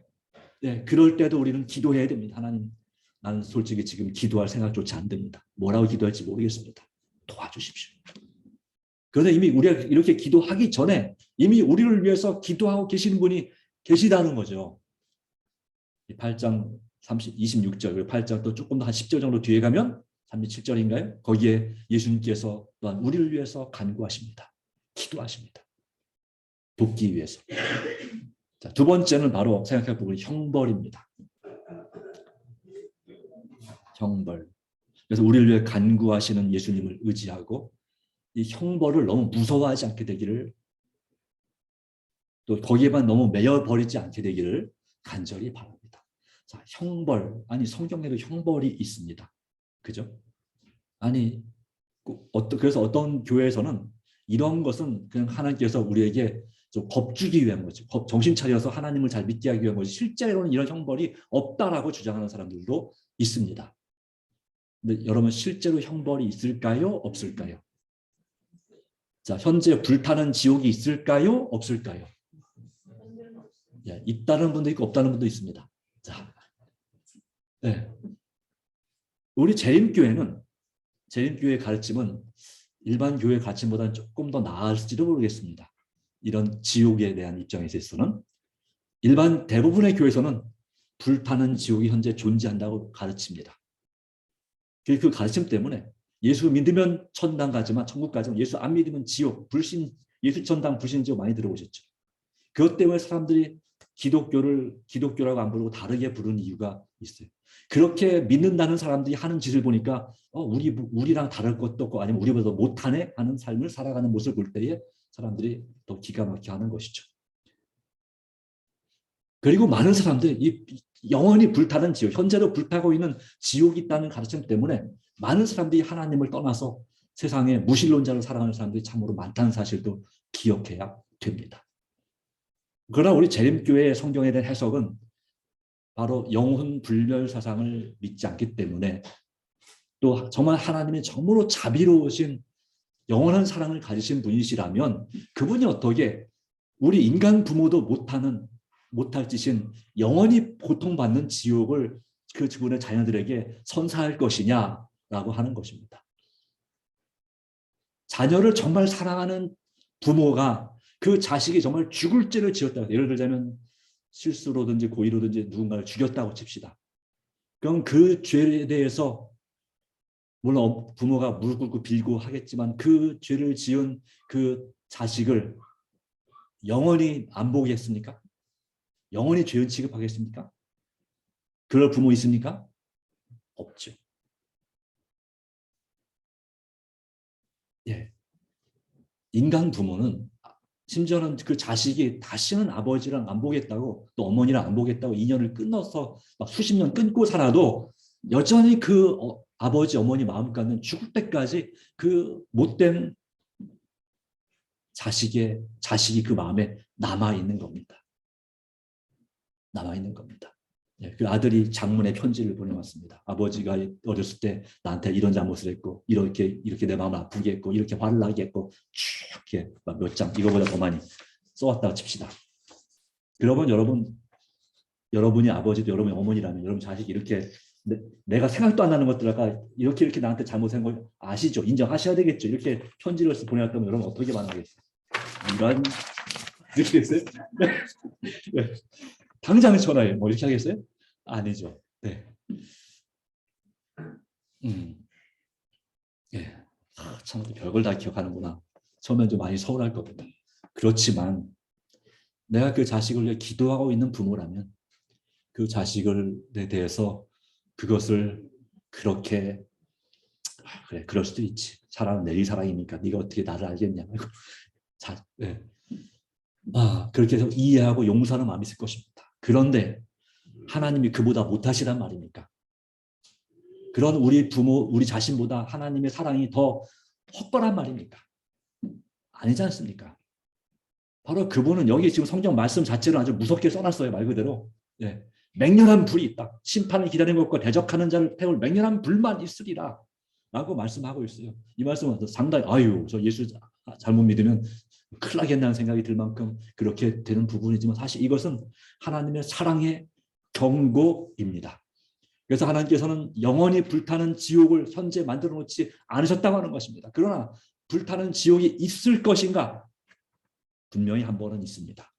네, 그럴 때도 우리는 기도해야 됩니다. 하나님, 나는 솔직히 지금 기도할 생각조차 안 듭니다. 뭐라고 기도할지 모르겠습니다. 도와주십시오. 그런데 이미 우리가 이렇게 기도하기 전에 이미 우리를 위해서 기도하고 계시는 분이 계시다는 거죠. 8장 26절, 8장 또 조금 더 한 10절 정도 뒤에 가면 37절인가요? 거기에 예수님께서 또한 우리를 위해서 간구하십니다. 기도하십니다. 돕기 위해서. 자, 두 번째는 바로 생각해 보면 형벌입니다. 형벌. 그래서 우리를 위해 간구하시는 예수님을 의지하고 이 형벌을 너무 무서워하지 않게 되기를, 또 거기에만 너무 매여버리지 않게 되기를 간절히 바랍니다. 자, 형벌. 아니 성경에도 형벌이 있습니다. 그죠? 아니 그래서 어떤 교회에서는 이런 것은 그냥 하나님께서 우리에게 좀 겁주기 위한 거죠. 정신 차려서 하나님을 잘 믿게 하기 위한 거지 실제로는 이런 형벌이 없다라고 주장하는 사람들도 있습니다. 근데 여러분 실제로 형벌이 있을까요? 없을까요? 자, 현재 불타는 지옥이 있을까요? 없을까요? 있다는 분도 있고 없다는 분도 있습니다. 자, 네. 우리 재림교회의 가르침은 일반 교회 가르침보다는 조금 더 나을지도 모르겠습니다. 이런 지옥에 대한 입장에 있어서는 일반 대부분의 교회에서는 불타는 지옥이 현재 존재한다고 가르칩니다. 그 가르침 때문에 예수 믿으면 천당 가지만 천국 가지만 예수 안 믿으면 지옥, 예수 천당, 불신 지옥 많이 들어보셨죠. 그것 때문에 사람들이 기독교라고 안 부르고 다르게 부르는 이유가 있어요. 그렇게 믿는다는 사람들이 하는 짓을 보니까 우리랑 다를 것도 없고 아니면 우리보다 못하네 하는 삶을 살아가는 모습을 볼 때에 사람들이 더 기가 막히게 하는 것이죠. 그리고 많은 사람들이 이 영원히 불타는 지옥, 현재도 불타고 있는 지옥이 있다는 가르침 때문에 많은 사람들이 하나님을 떠나서 세상에 무신론자로 살아가는 사람들이 참으로 많다는 사실도 기억해야 됩니다. 그러나 우리 재림교회의 성경에 대한 해석은 바로 영혼 불멸 사상을 믿지 않기 때문에, 또 정말 하나님이 정말로 자비로우신 영원한 사랑을 가지신 분이시라면 그분이 어떻게 우리 인간 부모도 못할 짓인 영원히 고통받는 지옥을 그 그분의 자녀들에게 선사할 것이냐라고 하는 것입니다. 자녀를 정말 사랑하는 부모가 그 자식이 정말 죽을 죄를 지었다. 예를 들자면 실수로든지 고의로든지 누군가를 죽였다고 칩시다. 그럼 그 죄에 대해서 물론 부모가 무릎 꿇고 빌고 하겠지만 그 죄를 지은 그 자식을 영원히 안 보겠습니까? 영원히 죄인 취급하겠습니까? 그럴 부모 있습니까? 없죠. 예. 인간 부모는 심지어는 그 자식이 다시는 아버지랑 안 보겠다고 또 어머니랑 안 보겠다고 인연을 끊어서 막 수십 년 끊고 살아도 여전히 그 아버지 어머니 마음가는 죽을 때까지 그 못된 자식이 그 마음에 남아 있는 겁니다. 남아 있는 겁니다. 예, 그 아들이 장문의 편지를 보내왔습니다. 아버지가 어렸을 때 나한테 이런 잘못을 했고 이렇게 내 마음을 아프게 했고 이렇게 화를 나게 했고 이렇게 몇 장 이거보다 더 많이 써왔다고 칩시다. 그러면 여러분이 아버지도 여러분이 어머니라면 여러분 자식이 이렇게 내가 생각도 안 나는 것들과 이렇게 나한테 잘못한 걸 아시죠? 인정하셔야 되겠죠? 이렇게 편지를 써서 보내왔다면 여러분 어떻게 반응하겠어요? 이런 이렇게 했어요? 네. 당장 전화해. 뭐 이렇게 하겠어요? 아니죠. 네. 예. 참 별걸 다 기억하는구나. 처음엔 좀 많이 서운할 겁니다. 그렇지만 내가 그 자식을 위해 기도하고 있는 부모라면 그 자식에 대해서 그것을 그렇게 그래 그럴 수도 있지. 사랑은 내리 사랑이니까 네가 어떻게 나를 알겠냐. 네. 그렇게 해서 이해하고 용서하는 마음이 있을 것입니다. 그런데 하나님이 그보다 못하시단 말입니까? 그런 우리 부모, 우리 자신보다 하나님의 사랑이 더 헛거란 말입니까? 아니지 않습니까? 바로 그분은 여기 지금 성경 말씀 자체를 아주 무섭게 써놨어요. 말 그대로. 예. 맹렬한 불이 있다. 심판을 기다리는 것과 대적하는 자를 태울 맹렬한 불만 있으리라. 라고 말씀하고 있어요. 이 말씀은 상당히 저 예수 잘못 믿으면 큰일 나겠다는 생각이 들 만큼 그렇게 되는 부분이지만 사실 이것은 하나님의 사랑의 경고입니다. 그래서 하나님께서는 영원히 불타는 지옥을 현재 만들어 놓지 않으셨다고 하는 것입니다. 그러나 불타는 지옥이 있을 것인가? 분명히 한 번은 있습니다.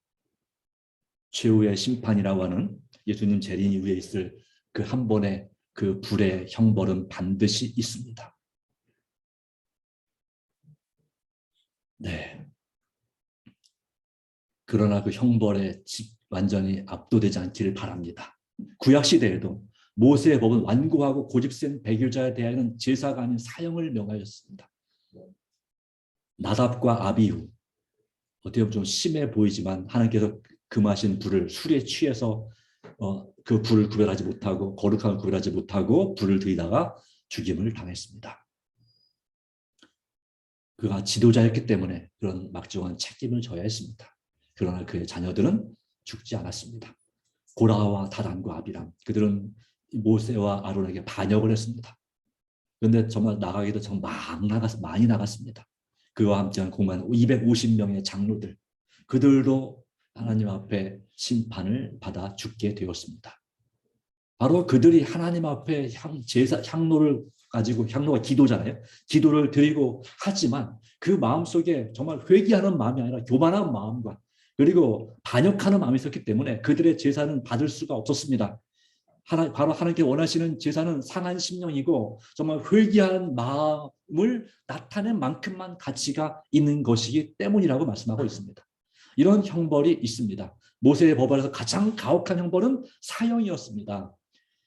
최후의 심판이라고 하는 예수님 재림 이후에 있을 그 한 번의 그 불의 형벌은 반드시 있습니다. 네. 그러나 그 형벌에 완전히 압도되지 않기를 바랍니다. 구약 시대에도 모세의 법은 완고하고 고집센 배교자에 대하여는 제사가 아닌 사형을 명하였습니다. 나답과 아비후 어떻게 보면 좀 심해 보이지만 하나님께서 금하신 불을 술에 취해서 그 불을 구별하지 못하고 거룩함을 구별하지 못하고 불을 들이다가 죽임을 당했습니다. 그가 지도자였기 때문에 그런 막중한 책임을 져야 했습니다. 그러나 그의 자녀들은 죽지 않았습니다. 고라와 다단과 아비람 그들은 모세와 아론에게 반역을 했습니다. 그런데 정말 나가기도 정말 많이 나갔습니다. 그와 함께한 공만 250명의 장로들 그들도 하나님 앞에 심판을 받아 죽게 되었습니다. 바로 그들이 하나님 앞에 향로를 가지고 향로가 기도잖아요. 기도를 드리고 하지만 그 마음속에 정말 회개하는 마음이 아니라 교만한 마음과 그리고 반역하는 마음이 있었기 때문에 그들의 제사는 받을 수가 없었습니다. 바로 하나님께 원하시는 제사는 상한 심령이고 정말 회개한 마음을 나타낸 만큼만 가치가 있는 것이기 때문이라고 말씀하고 있습니다. 이런 형벌이 있습니다. 모세의 법안에서 가장 가혹한 형벌은 사형이었습니다.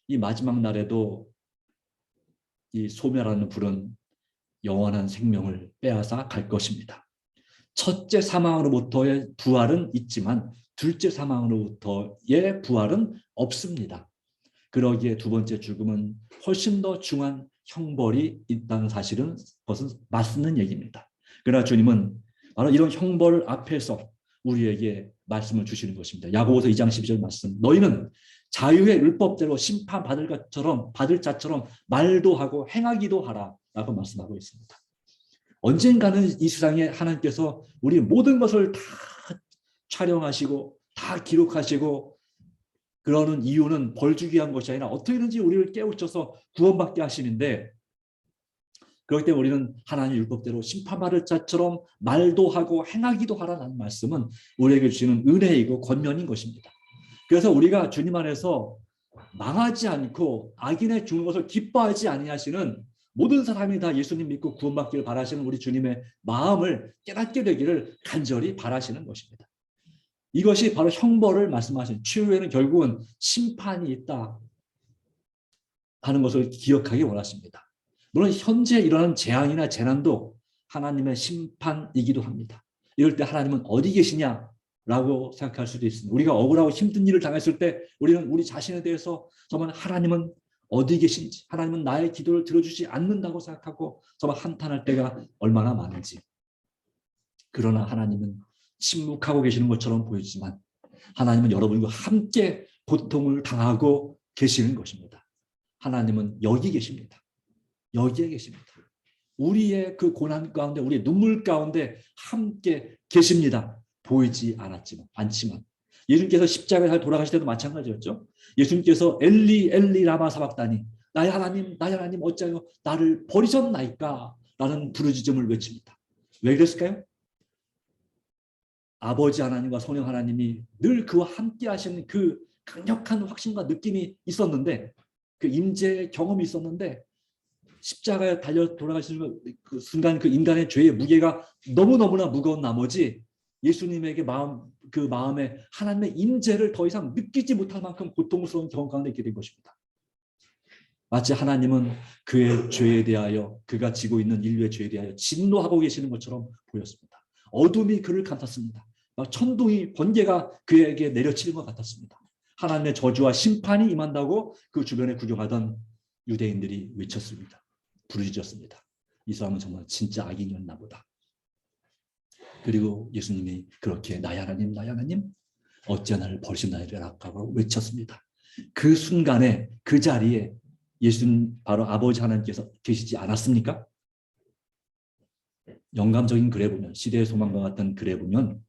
이 마지막 날에도 이 소멸하는 불은 영원한 생명을 빼앗아 갈 것입니다. 첫째 사망으로부터의 부활은 있지만 둘째 사망으로부터의 부활은 없습니다. 그러기에 두 번째 죽음은 훨씬 더 중한 형벌이 있다는 사실은 그것은 맞는 얘기입니다. 그러나 주님은 바로 이런 형벌 앞에서 우리에게 말씀을 주시는 것입니다. 야고보서 2장 12절 말씀. 너희는 자유의 율법대로 심판받을 자처럼 말도 하고 행하기도 하라 라고 말씀하고 있습니다. 언젠가는 이 세상에 하나님께서 우리 모든 것을 다 촬영하시고 다 기록하시고 그러는 이유는 벌 주기 위한 것이 아니라 어떻게든지 우리를 깨우쳐서 구원받게 하시는데 그렇기 때문에 우리는 하나님의 율법대로 심판받을 자처럼 말도 하고 행하기도 하라는 말씀은 우리에게 주시는 은혜이고 권면인 것입니다. 그래서 우리가 주님 안에서 망하지 않고 악인의 죽는 것을 기뻐하지 아니하시는 모든 사람이 다 예수님 믿고 구원받기를 바라시는 우리 주님의 마음을 깨닫게 되기를 간절히 바라시는 것입니다. 이것이 바로 형벌을 말씀하신 최후에는 결국은 심판이 있다 하는 것을 기억하기 원하십니다. 물론 현재 일어나는 재앙이나 재난도 하나님의 심판이기도 합니다. 이럴 때 하나님은 어디 계시냐라고 생각할 수도 있습니다. 우리가 억울하고 힘든 일을 당했을 때 우리는 우리 자신에 대해서 정말 하나님은 어디 계신지 하나님은 나의 기도를 들어주지 않는다고 생각하고 정말 한탄할 때가 얼마나 많은지. 그러나 하나님은 침묵하고 계시는 것처럼 보이지만 하나님은 여러분과 함께 고통을 당하고 계시는 것입니다. 하나님은 여기 계십니다. 여기에 계십니다. 우리의 그 고난 가운데, 우리의 눈물 가운데 함께 계십니다. 보이지 않지만. 예수님께서 십자가에 돌아가실 때도 마찬가지였죠. 예수님께서 엘리 엘리 라마 사박다니, 나의 하나님 어찌하여 나를 버리셨나이까 라는 부르짖음을 외칩니다. 왜 그랬을까요? 아버지 하나님과 성령 하나님이 늘 그와 함께 하시는 그 강력한 확신과 느낌이 있었는데, 그 임재의 경험이 있었는데, 십자가에 달려 돌아가시는 그 순간 그 인간의 죄의 무게가 너무너무나 무거운 나머지 예수님에게 그 마음에 하나님의 임재를 더 이상 느끼지 못할 만큼 고통스러운 경험 가운데 있게 된 것입니다. 마치 하나님은 그의 죄에 대하여, 그가 지고 있는 인류의 죄에 대하여 진노하고 계시는 것처럼 보였습니다. 어둠이 그를 감쌌습니다. 천둥이, 번개가 그에게 내려치는 것 같았습니다. 하나님의 저주와 심판이 임한다고 그 주변에 구경하던 유대인들이 외쳤습니다. 부르짖었습니다. 이 사람은 정말 진짜 악인이었나 보다. 그리고 예수님이 그렇게 나의 하나님 어찌 나를 버리셨나이라고 외쳤습니다. 그 순간에 그 자리에 예수님, 바로 아버지 하나님께서 계시지 않았습니까? 영감적인 글에 보면, 시대의 소망과 같은 글에 보면,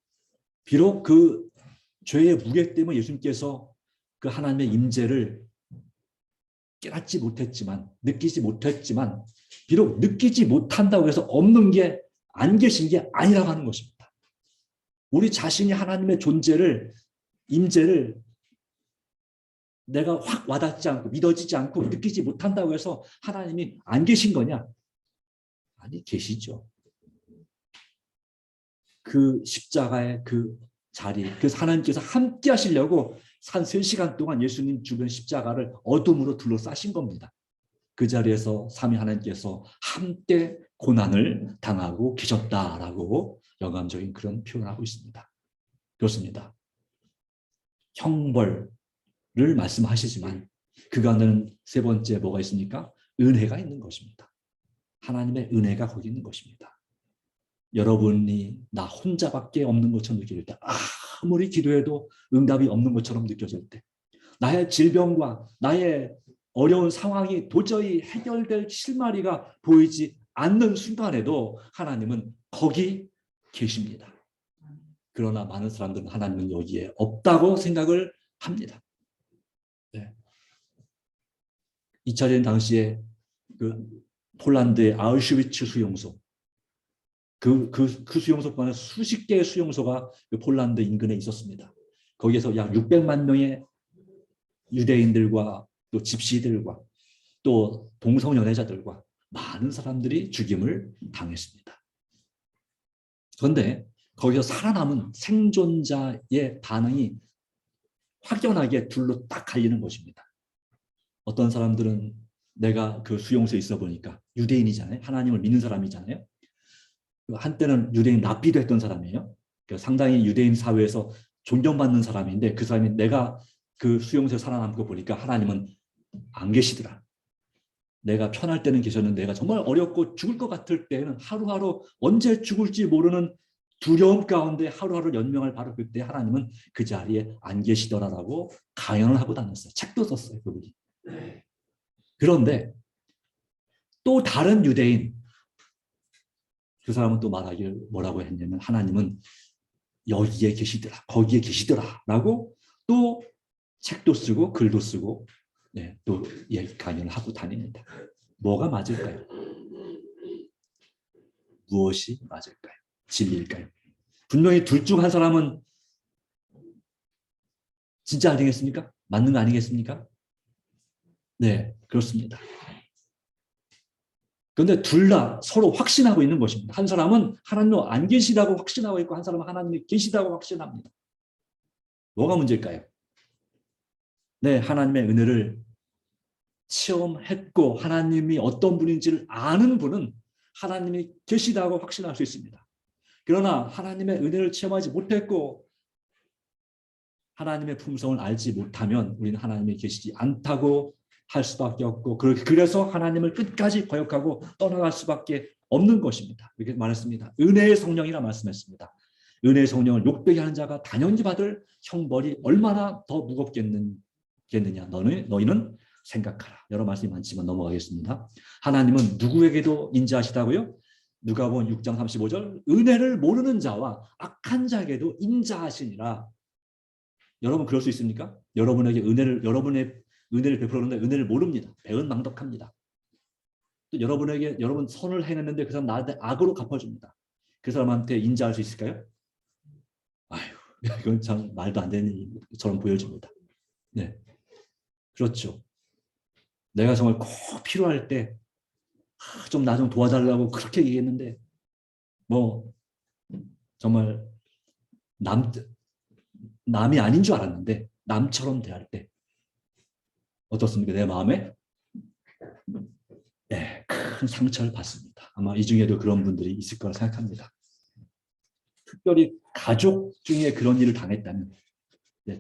비록 그 죄의 무게 때문에 예수님께서 그 하나님의 임재를 깨닫지 못했지만, 느끼지 못했지만, 비록 느끼지 못한다고 해서 없는 게, 안 계신 게 아니라고 하는 것입니다. 우리 자신이 하나님의 존재를, 임재를 내가 확 와닿지 않고 믿어지지 않고 느끼지 못한다고 해서 하나님이 안 계신 거냐? 아니, 계시죠. 그 십자가의 그 자리, 그래서 하나님께서 함께 하시려고 한 3시간 동안 예수님 주변 십자가를 어둠으로 둘러싸신 겁니다. 그 자리에서 삼위 하나님께서 함께 고난을 당하고 계셨다라고 영감적인 그런 표현을 하고 있습니다. 그렇습니다. 형벌을 말씀하시지만 그 가운데는 세 번째 뭐가 있습니까? 은혜가 있는 것입니다. 하나님의 은혜가 거기 있는 것입니다. 여러분이 나 혼자밖에 없는 것처럼 느껴질 때, 아무리 기도해도 응답이 없는 것처럼 느껴질 때, 나의 질병과 나의 어려운 상황이 도저히 해결될 실마리가 보이지 않는 순간에도 하나님은 거기 계십니다. 그러나 많은 사람들은 하나님은 여기에 없다고 생각을 합니다. 네. 2차 대전 당시에 그 폴란드의 아우슈비츠 수용소, 그 수용소뿐만 수십 개의 수용소가 그 폴란드 인근에 있었습니다. 거기에서 약 600만 명의 유대인들과 또 집시들과 또 동성연애자들과 많은 사람들이 죽임을 당했습니다. 그런데 거기서 살아남은 생존자의 반응이 확연하게 둘로 딱 갈리는 것입니다. 어떤 사람들은 내가 그 수용소에 있어 보니까 유대인이잖아요. 하나님을 믿는 사람이잖아요. 한때는 유대인 랍비도 했던 사람이에요. 상당히 유대인 사회에서 존경받는 사람인데 그 사람이 내가 그 수용소에 살아남고 보니까 하나님은 안 계시더라. 내가 편할 때는 계셨는데 내가 정말 어렵고 죽을 것 같을 때는 하루하루 언제 죽을지 모르는 두려움 가운데 하루하루 연명할 바로 그때 하나님은 그 자리에 안 계시더라라고 강연을 하고 다녔어요. 책도 썼어요, 그분이. 그런데 또 다른 유대인, 그 사람은 또 말하기를 뭐라고 했냐면 하나님은 여기에 계시더라, 거기에 계시더라 라고 또 책도 쓰고 글도 쓰고 또 강연을 하고 다닙니다. 뭐가 맞을까요? 무엇이 맞을까요? 진리일까요? 분명히 둘 중 한 사람은 진짜 아니겠습니까? 맞는 거 아니겠습니까? 네, 그렇습니다. 그런데 둘 다 서로 확신하고 있는 것입니다. 한 사람은 하나님 안 계시다고 확신하고 있고 한 사람은 하나님이 계시다고 확신합니다. 뭐가 문제일까요? 네, 하나님의 은혜를 체험했고 하나님이 어떤 분인지를 아는 분은 하나님이 계시다고 확신할 수 있습니다. 그러나 하나님의 은혜를 체험하지 못했고 하나님의 품성을 알지 못하면 우리는 하나님이 계시지 않다고 할 수밖에 없고 그래서 하나님을 끝까지 거역하고 떠나갈 수밖에 없는 것입니다. 이렇게 말했습니다. 은혜의 성령이라 말씀했습니다. 은혜의 성령을 욕되게 하는 자가 당연히 받을 형벌이 얼마나 더 무겁겠는지 하겠느냐? 너희는 생각하라. 여러 말씀이 많지만 넘어가겠습니다. 하나님은 누구에게도 인자하시다고요? 누가복음 6장 35절 은혜를 모르는 자와 악한 자에게도 인자하시니라. 여러분 그럴 수 있습니까? 여러분의 은혜를 베풀었는데 은혜를 모릅니다. 배은망덕합니다. 또 여러분 선을 행했는데 그 사람 나한테 악으로 갚아줍니다. 그 사람한테 인자할 수 있을까요? 아유, 이건 참 말도 안 되는 일처럼 보여집니다. 네, 그렇죠. 내가 정말 꼭 필요할 때 좀 나 좀 도와달라고 그렇게 얘기했는데 뭐 정말 남이 아닌 줄 알았는데 남처럼 대할 때 어떻습니까? 내 마음에 네, 큰 상처를 받습니다. 아마 이 중에도 그런 분들이 있을 거라 생각합니다. 특별히 가족 중에 그런 일을 당했다면,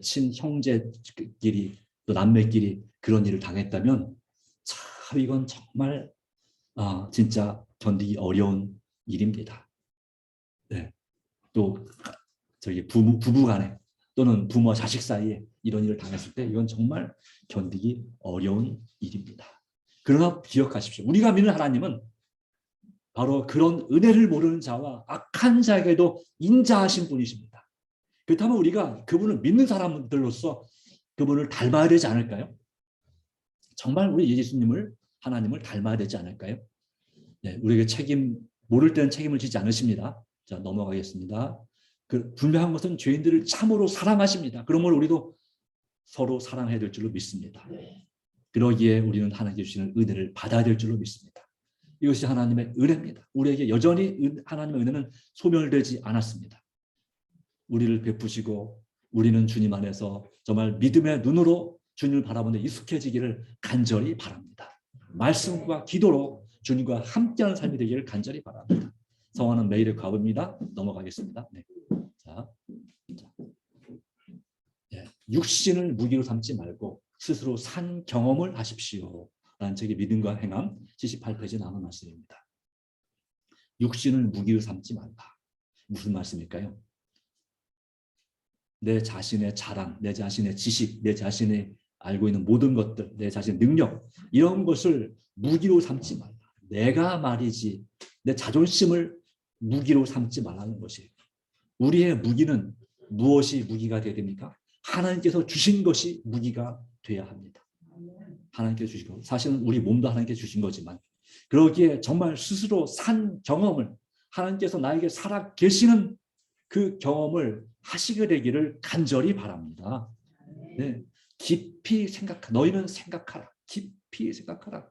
친형제끼리 또 남매끼리 그런 일을 당했다면 참 이건 정말 진짜 견디기 어려운 일입니다. 네. 또 저기 부부 간에 또는 부모와 자식 사이에 이런 일을 당했을 때 이건 정말 견디기 어려운 일입니다. 그러나 기억하십시오. 우리가 믿는 하나님은 바로 그런 은혜를 모르는 자와 악한 자에게도 인자하신 분이십니다. 그렇다면 우리가 그분을 믿는 사람들로서 그분을 닮아야 되지 않을까요? 정말 우리 예수님을 하나님을 닮아야 되지 않을까요? 네, 우리에게 모를 때는 책임을 지지 않으십니다. 자, 넘어가겠습니다. 분명한 것은 죄인들을 참으로 사랑하십니다. 그러므로 우리도 서로 사랑해야 될 줄로 믿습니다. 그러기에 우리는 하나님께 주시는 은혜를 받아야 될 줄로 믿습니다. 이것이 하나님의 은혜입니다. 우리에게 여전히 하나님의 은혜는 소멸되지 않았습니다. 우리를 베푸시고 우리는 주님 안에서 정말 믿음의 눈으로 주님을 바라보는 데 익숙해지기를 간절히 바랍니다. 말씀과 기도로 주님과 함께하는 삶이 되기를 간절히 바랍니다. 성화는 매일의 과부입니다. 넘어가겠습니다. 네. 자. 네. 육신을 무기로 삼지 말고 스스로 산 경험을 하십시오. 라는 책의 믿음과 행함 78페이지 남은 말씀입니다. 육신을 무기로 삼지 말라. 무슨 말씀일까요? 내 자신의 자랑, 내 자신의 지식, 내 자신의 알고 있는 모든 것들, 내 자신의 능력 이런 것을 무기로 삼지 말라. 내가 말이지 내 자존심을 무기로 삼지 말라는 것이에요. 우리의 무기는 무엇이 무기가 되어야 됩니까? 하나님께서 주신 것이 무기가 되어야 합니다. 하나님께서 주신 것. 사실은 우리 몸도 하나님께서 주신 거지만 그러기에 정말 스스로 산 경험을 하나님께서 나에게 살아 계시는 그 경험을 하시게 되기를 간절히 바랍니다. 네. 깊이 너희는 생각하라. 깊이 생각하라.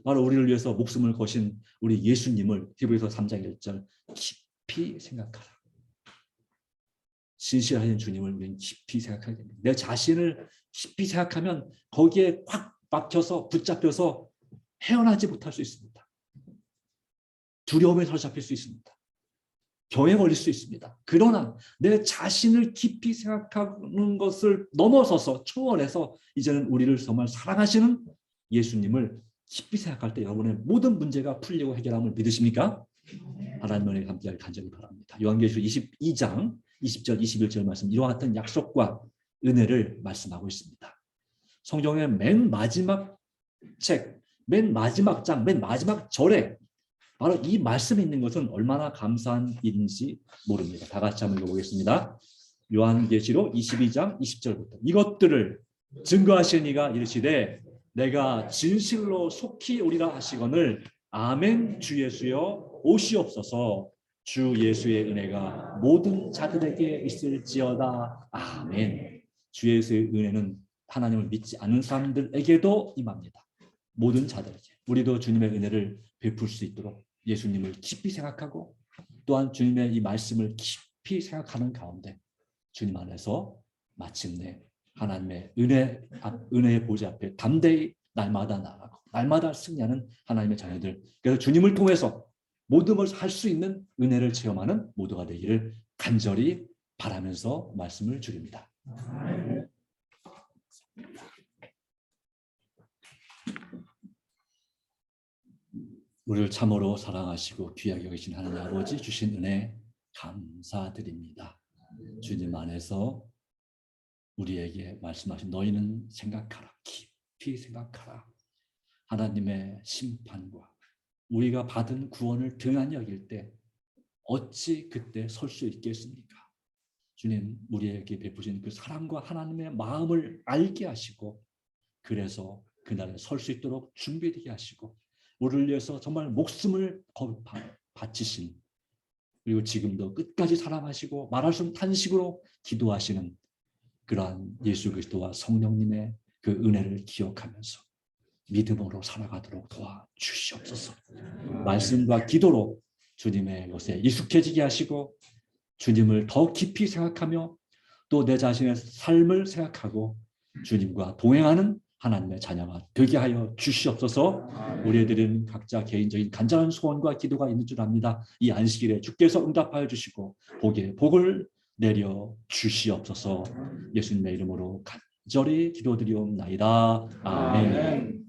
바로 우리를 위해서 목숨을 거신 우리 예수님을 히브리서 3장 1절 깊이 생각하라. 신실하신 주님을 우리는 깊이 생각하게 됩니다. 내 자신을 깊이 생각하면 거기에 확 막혀서 붙잡혀서 헤어나지 못할 수 있습니다. 두려움에 사로잡힐 수 있습니다. 병에 걸릴 수 있습니다. 그러나 내 자신을 깊이 생각하는 것을 넘어서서 초월해서 이제는 우리를 정말 사랑하시는 예수님을 깊이 생각할 때 여러분의 모든 문제가 풀리고 해결함을 믿으십니까? 하나님의 은혜가 함께하길 간절히 바랍니다. 요한계시록 22장 20절 21절 말씀 이와 같은 약속과 은혜를 말씀하고 있습니다. 성경의 맨 마지막 책, 맨 마지막 장, 맨 마지막 절에 바로 이 말씀이 있는 것은 얼마나 감사한 일인지 모릅니다. 다 같이 한번 읽어보겠습니다. 요한계시록 22장 20절부터 이것들을 증거하시는 이가 이르시되 내가 진실로 속히 오리라 하시거늘 아멘. 주 예수여 오시옵소서. 주 예수의 은혜가 모든 자들에게 있을지어다. 아멘. 주 예수의 은혜는 하나님을 믿지 않는 사람들에게도 임합니다. 모든 자들에게. 우리도 주님의 은혜를 베풀 수 있도록 예수님을 깊이 생각하고 또한 주님의 이 말씀을 깊이 생각하는 가운데 주님 안에서 마침내 하나님의 은혜의 보좌 앞에 담대히 날마다 나아가고 날마다 승리하는 하나님의 자녀들. 그래서 주님을 통해서 모든 것을 할 수 있는 은혜를 체험하는 모두가 되기를 간절히 바라면서 말씀을 드립니다. 우리를 참으로 사랑하시고 귀하게 여기신 하나님 아버지 주신 은혜 감사드립니다. 주님 안에서 우리에게 말씀하신 너희는 생각하라. 깊이 생각하라. 하나님의 심판과 우리가 받은 구원을 등한히 여길 때 어찌 그때 설 수 있겠습니까? 주님, 우리에게 베푸신 그 사랑과 하나님의 마음을 알게 하시고 그래서 그날에 설 수 있도록 준비되게 하시고 우리를 위해서 정말 목숨을 바치신 그리고 지금도 끝까지 사랑하시고 말할 수 없는 탄식으로 기도하시는 그러한 예수 그리스도와 성령님의 그 은혜를 기억하면서 믿음으로 살아가도록 도와주시옵소서. 말씀과 기도로 주님의 것에 익숙해지게 하시고 주님을 더 깊이 생각하며 또 내 자신의 삶을 생각하고 주님과 동행하는 하나님의 자녀가 되게 하여 주시옵소서. 우리들은 각자 개인적인 간절한 소원과 기도가 있는 줄 압니다. 이 안식일에 주께서 응답하여 주시고 복을 내려 주시옵소서. 예수님의 이름으로 간절히 기도드리옵나이다. 아멘.